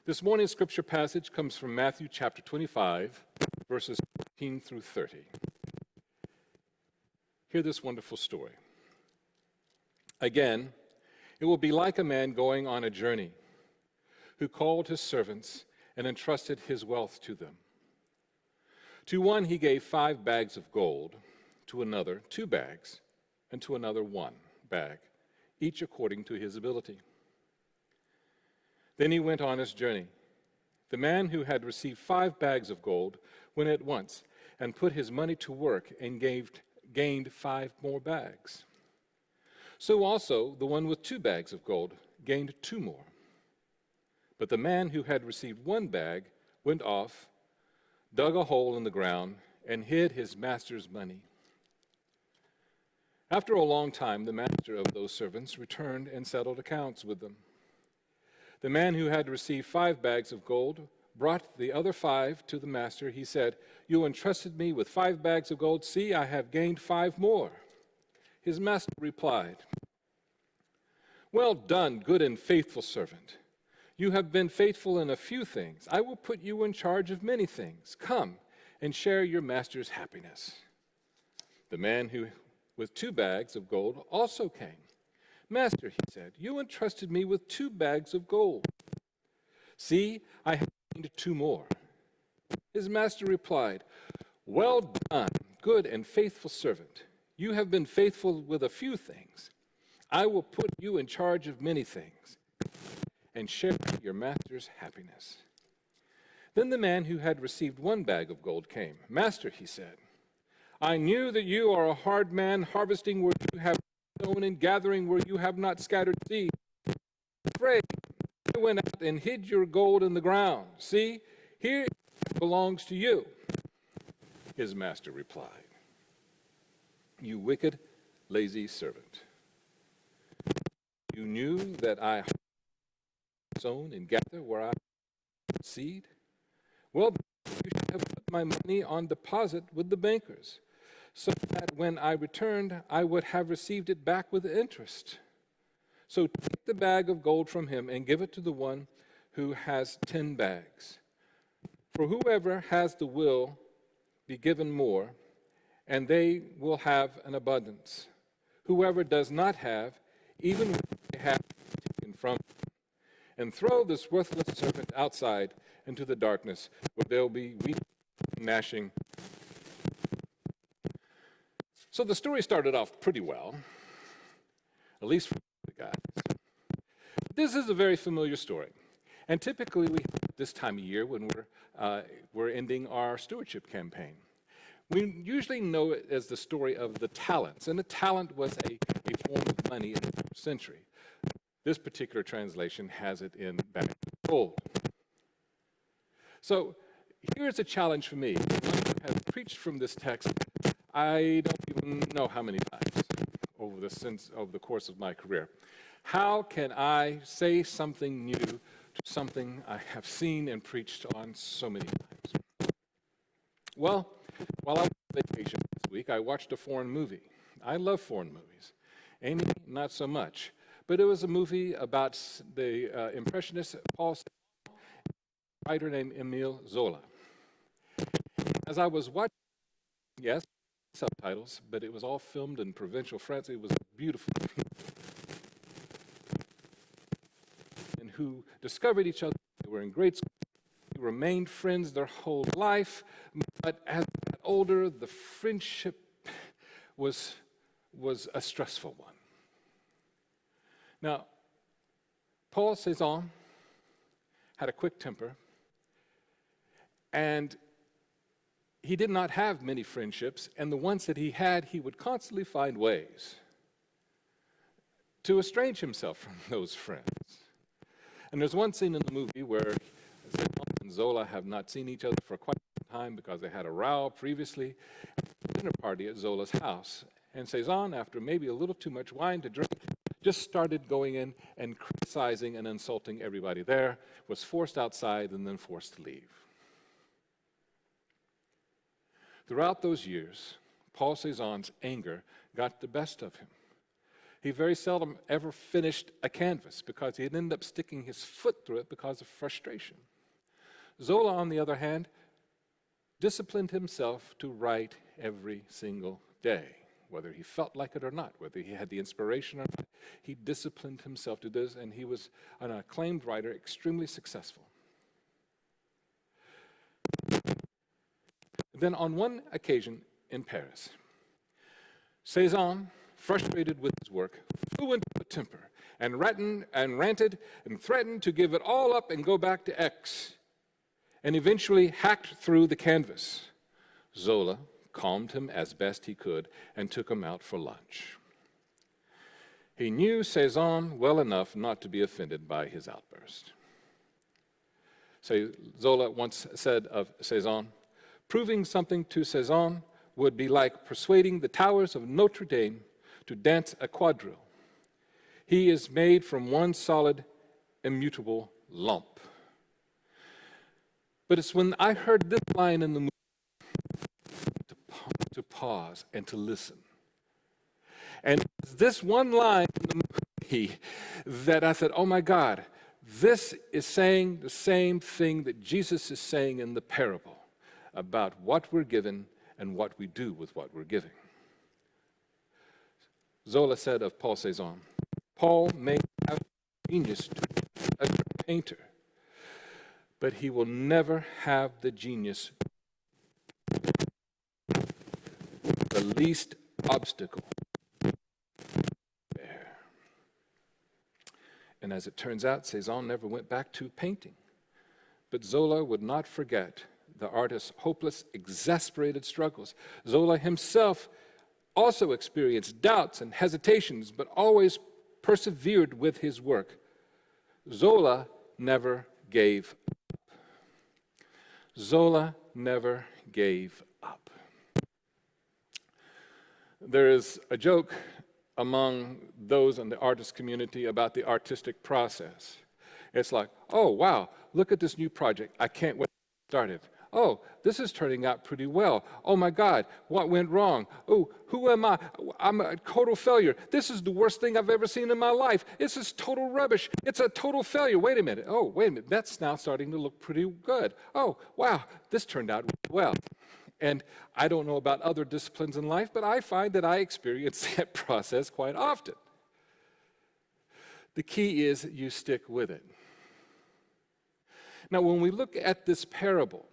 This morning's scripture passage comes from Matthew chapter 25, verses 14 through 30. Hear this wonderful story. Again, it will be like a man going on a journey who called his servants and entrusted his wealth to them. To one he gave 5 bags of gold, to another 2 bags, and to another 1 bag, each according to his ability. Then he went on his journey. The man who had received 5 bags of gold went at once and put his money to work and gained 5 more bags. So also the one with 2 bags of gold gained 2 more. But the man who had received 1 bag went off, dug a hole in the ground, and hid his master's money. After a long time, the master of those servants returned and settled accounts with them. The man who had received 5 bags of gold brought the other 5 to the master. He said, "You entrusted me with 5 bags of gold. See, I have gained 5 more." His master replied, "Well done, good and faithful servant. You have been faithful in a few things. I will put you in charge of many things. Come and share your master's happiness." The man who with 2 bags of gold also came. "Master," he said, "you entrusted me with 2 bags of gold. See, I have gained 2 more." His master replied, "Well done, good and faithful servant. You have been faithful with a few things. I will put you in charge of many things, and share your master's happiness." Then the man who had received 1 bag of gold came. "Master," he said, "I knew that you are a hard man, harvesting where you have sown and gathering where you have not scattered seed. Afraid, I went out and hid your gold in the ground. See, here it belongs to you." His master replied, "You wicked, lazy servant. You knew that I sown and gather where I seed. Well, you should have put my money on deposit with the bankers, so that when I returned, I would have received it back with interest. So take the bag of gold from him and give it to the one who has 10 bags. For whoever has the will be given more, and they will have an abundance. Whoever does not have, even what they have taken from him. And throw this worthless servant outside into the darkness, where there will be weeping and gnashing." So the story started off pretty well, at least for the guys. This is a very familiar story. And typically we have this time of year when we're ending our stewardship campaign. We usually know it as the story of the talents, and a talent was a form of money in the first century. This particular translation has it in bags of gold. So here's a challenge for me. I have preached from this text, I don't even know how many times over the course of my career. How can I say something new to something I have seen and preached on so many times? Well, while I was on vacation this week, I watched a foreign movie. I love foreign movies. Amy, not so much. But it was a movie about the Impressionist Paul Cézanne, a writer named Émile Zola. As I was watching, yes, subtitles, but it was all filmed in provincial France. It was beautiful. And who discovered each other. They were in grade school. They remained friends their whole life. But as they got older, the friendship was a stressful one. Now, Paul Cézanne had a quick temper, and he did not have many friendships, and the ones that he had, he would constantly find ways to estrange himself from those friends. And there's one scene in the movie where Cézanne and Zola have not seen each other for quite some time because they had a row previously at a dinner party at Zola's house. And Cézanne, after maybe a little too much wine to drink, just started going in and criticizing and insulting everybody there, was forced outside and then forced to leave. Throughout those years, Paul Cézanne's anger got the best of him. He very seldom ever finished a canvas because he'd end up sticking his foot through it because of frustration. Zola, on the other hand, disciplined himself to write every single day, whether he felt like it or not, whether he had the inspiration or not. He disciplined himself to this, and he was an acclaimed writer, extremely successful. Then on one occasion in Paris, Cézanne, frustrated with his work, flew into a temper and ranted and threatened to give it all up and go back to Aix, and eventually hacked through the canvas. Zola calmed him as best he could and took him out for lunch. He knew Cézanne well enough not to be offended by his outburst. Zola once said of Cézanne, "Proving something to Cézanne would be like persuading the towers of Notre Dame to dance a quadrille. He is made from one solid, immutable lump." But it's when I heard this line in the movie to pause and to listen. And this one line in the movie that I said, oh my God, this is saying the same thing that Jesus is saying in the parable about what we're given and what we do with what we're giving. Zola said of Paul Cézanne, Paul may have genius to be a painter, but he will never have the genius, the least obstacle there. And as it turns out, Cézanne never went back to painting. But Zola would not forget the artist's hopeless, exasperated struggles. Zola himself also experienced doubts and hesitations, but always persevered with his work. Zola never gave up. Zola never gave up. There is a joke among those in the artist community about the artistic process. It's like, oh, wow, look at this new project. I can't wait to start it. Oh, this is turning out pretty well. Oh my God, what went wrong? Oh, who am I? I'm a total failure. This is the worst thing I've ever seen in my life. This is total rubbish. It's a total failure. Wait a minute. Oh, wait a minute. That's now starting to look pretty good. Oh, wow, this turned out well. And I don't know about other disciplines in life, but I find that I experience that process quite often. The key is you stick with it. Now, when we look at this parable,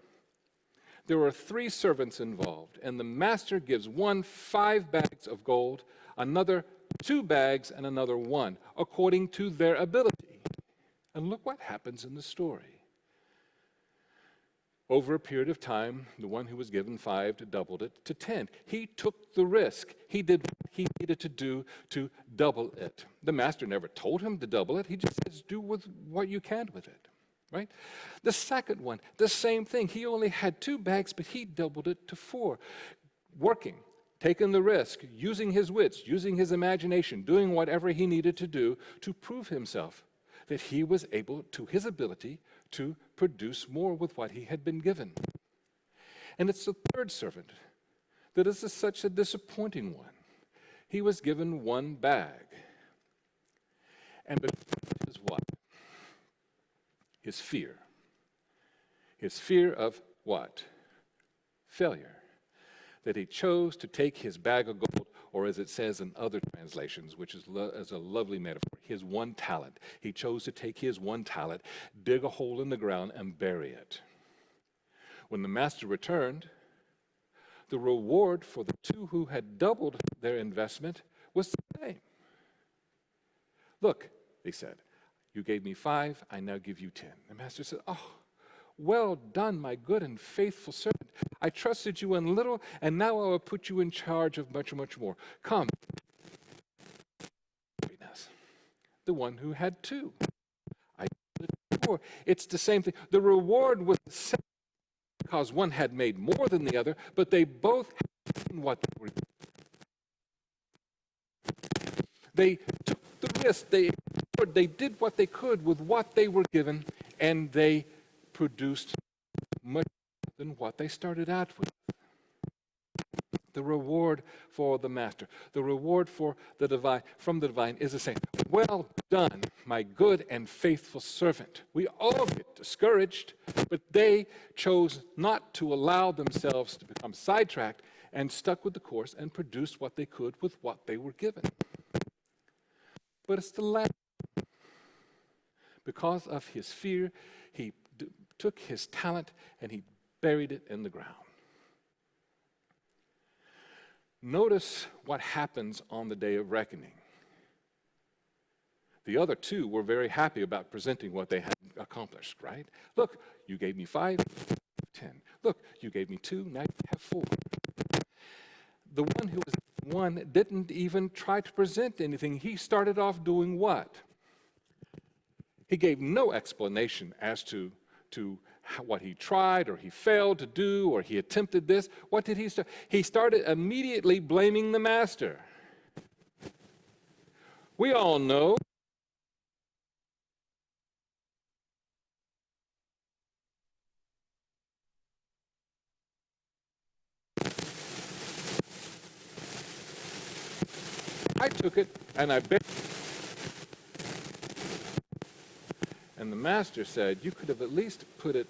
there were 3 servants involved, and the master gives one 5 bags of gold, another 2 bags, and another 1, according to their ability. And look what happens in the story. Over a period of time, the one who was given 5 doubled it to 10. He took the risk. He did what he needed to do to double it. The master never told him to double it. He just says, do with what you can with it. Right? The second one, the same thing. He only had 2 bags, but he doubled it to 4. Working, taking the risk, using his wits, using his imagination, doing whatever he needed to do to prove himself that he was able, to his ability, to produce more with what he had been given. And it's the third servant that is such a disappointing one. He was given 1 bag. And because of his what? His fear. His fear of what? Failure. That he chose to take his bag of gold, or as it says in other translations, which is a lovely metaphor, his 1 talent. He chose to take his 1 talent, dig a hole in the ground, and bury it. When the master returned, the reward for the 2 who had doubled their investment was the same. Look, they said, you gave me 5, I now give you 10. The master said, oh, well done, my good and faithful servant. I trusted you in little, and now I will put you in charge of much, much more. Come. The one who had 2. I did it before. It's the same thing. The reward was the same because one had made more than the other, but they both had what they were doing. They took the risk. They did what they could with what they were given, and they produced much more than what they started out with. The reward for the master, the reward for the divine, from the divine is the same. Well done, my good and faithful servant. We all get discouraged, but they chose not to allow themselves to become sidetracked and stuck with the course and produced what they could with what they were given. But it's the last. Because of his fear, he took his talent and he buried it in the ground. Notice what happens on the day of reckoning. The other two were very happy about presenting what they had accomplished, right? Look, you gave me 5, 10. Look, you gave me 2, now you have 4. The one who was 1 didn't even try to present anything. He started off doing what? He gave no explanation as to what he tried or he failed to do or he attempted this. What did he start? He started immediately blaming the master. We all know I took it and I bet. And the master said, you could have at least put it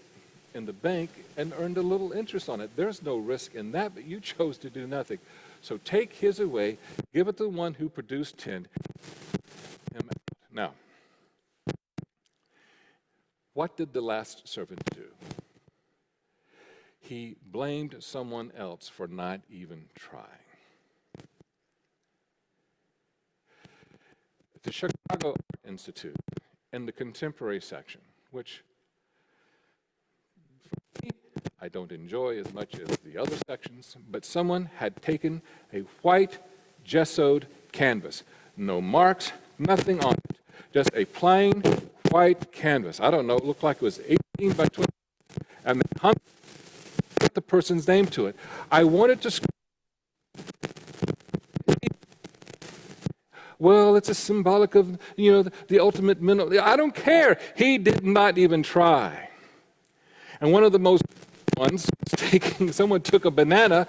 in the bank and earned a little interest on it. There's no risk in that, but you chose to do nothing. So take his away, give it to the one who produced 10. Now, what did the last servant do? He blamed someone else for not even trying. The Chicago Art Institute, in the contemporary section, which I don't enjoy as much as the other sections, but someone had taken a white gessoed canvas, no marks, nothing on it, just a plain white canvas. I don't know, it looked like it was 18 by 20, and they put the person's name to it. I wanted to well, it's a symbolic of, the ultimate mineral. I don't care. He did not even try. And one of the most ones, someone took a banana,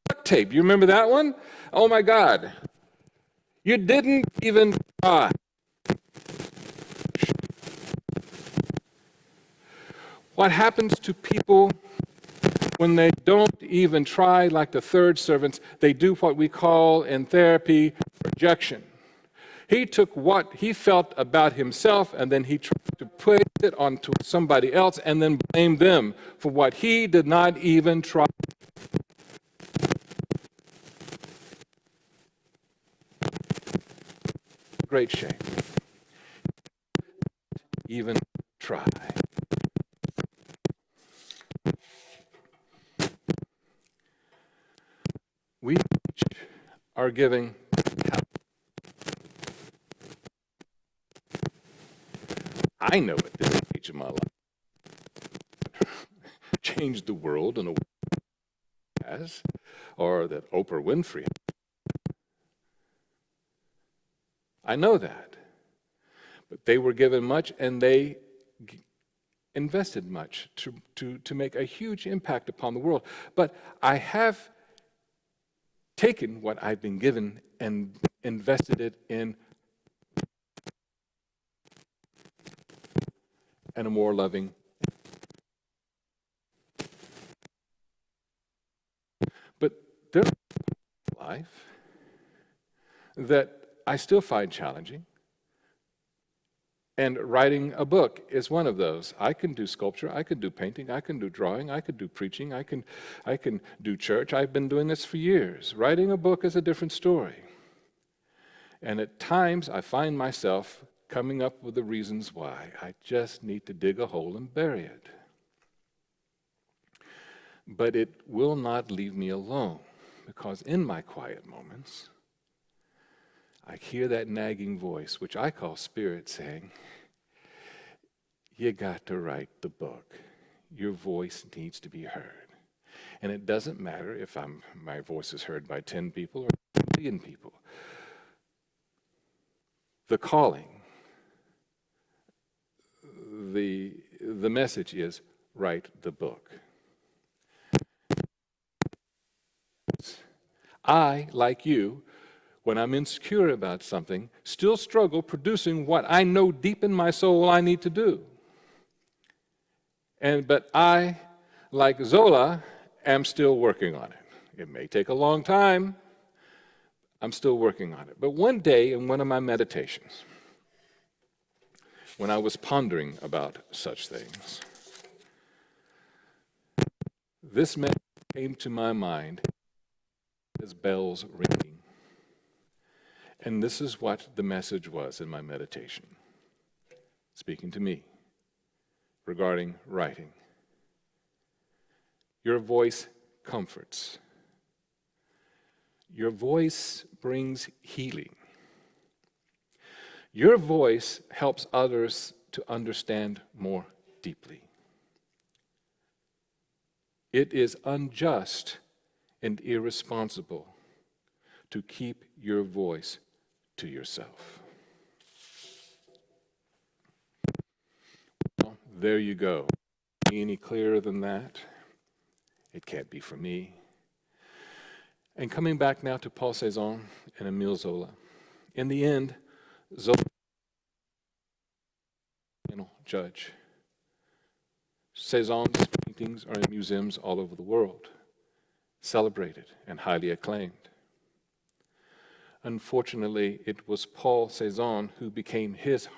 duct tape. You remember that one? Oh my God. You didn't even try. What happens to people when they don't even try, like the third servants? They do what we call in therapy projection. He took what he felt about himself and then he tried to put it onto somebody else and then blamed them for what he did not even try. Great shame. Even try. We are giving help. I know at this stage of my life, changed the world in a way has, or that Oprah Winfrey has. I know that. But they were given much and they invested much to make a huge impact upon the world. But I have taken what I've been given and invested it in a more loving. But there's a life that I still find challenging. And writing a book is one of those. I can do sculpture, I can do painting, I can do drawing, I can do preaching, I can do church. I've been doing this for years. Writing a book is a different story. And at times I find myself coming up with the reasons why. I just need to dig a hole and bury it. But it will not leave me alone, because in my quiet moments, I hear that nagging voice, which I call spirit, saying, you got to write the book. Your voice needs to be heard. And it doesn't matter if my voice is heard by 10 people or 1 million people. The calling, the message is, write the book. I, like you, when I'm insecure about something, still struggle producing what I know deep in my soul I need to do. But I, like Zola, am still working on it. It may take a long time. I'm still working on it. But one day in one of my meditations, when I was pondering about such things, this message came to my mind as bells ringing. And this is what the message was in my meditation, speaking to me regarding writing. Your voice comforts. Your voice brings healing. Your voice helps others to understand more deeply. It is unjust and irresponsible to keep your voice to yourself. Well, there you go. Any clearer than that? It can't be for me. And coming back now to Paul Cézanne and Émile Zola. In the end, Zola judge. Cézanne's paintings are in museums all over the world, celebrated and highly acclaimed. Unfortunately, it was Paul Cézanne who became his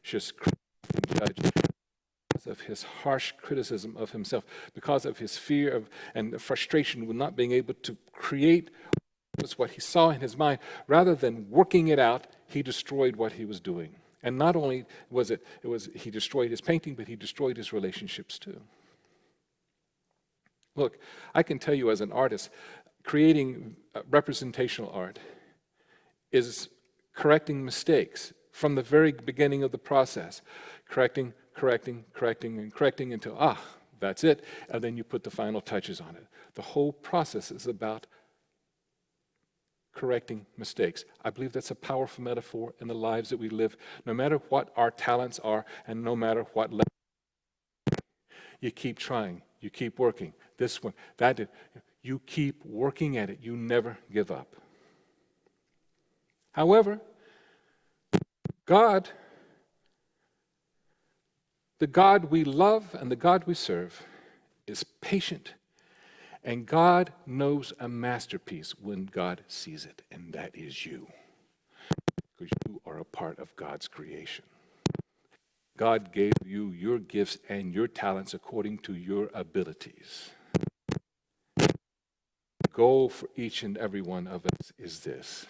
harshest judge because of his harsh criticism of himself, because of his fear of and frustration with not being able to create what he saw in his mind. Rather than working it out, he destroyed what he was doing. And not only was he destroyed his painting, but he destroyed his relationships too. Look, I can tell you as an artist, creating representational art is correcting mistakes from the very beginning of the process. Correcting, and correcting until, that's it. And then you put the final touches on it. The whole process is about correcting mistakes. I believe that's a powerful metaphor in the lives that we live, no matter what our talents are and no matter what level. You keep trying, you keep working. This one, that, you keep working at it. You never give up. However, God, the God we love and the God we serve, is patient. And God knows a masterpiece when God sees it, and that is you. Because you are a part of God's creation. God gave you your gifts and your talents according to your abilities. The goal for each and every one of us is this: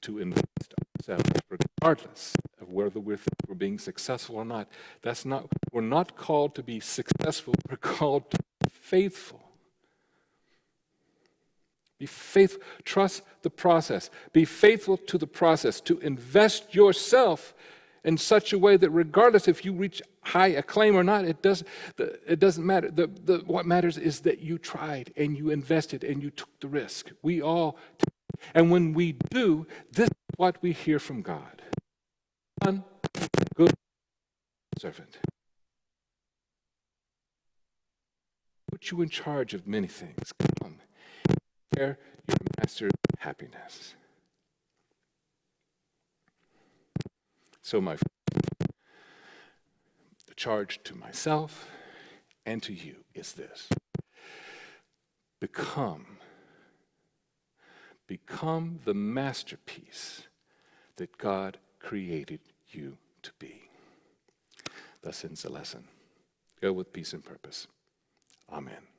to invest ourselves, regardless of whether we're being successful or not. We're not called to be successful, we're called to be faithful. Be faithful. Trust the process. Be faithful to the process. To invest yourself in such a way that regardless if you reach high acclaim or not, it doesn't matter. What matters is that you tried and you invested and you took the risk. We all take. And when we do, this is what we hear from God. Son, good servant. Put you in charge of many things. Come. Share your master's happiness. So my friend, the charge to myself and to you is this: become the masterpiece that God created you to be. Thus ends the lesson. Go with peace and purpose. Amen.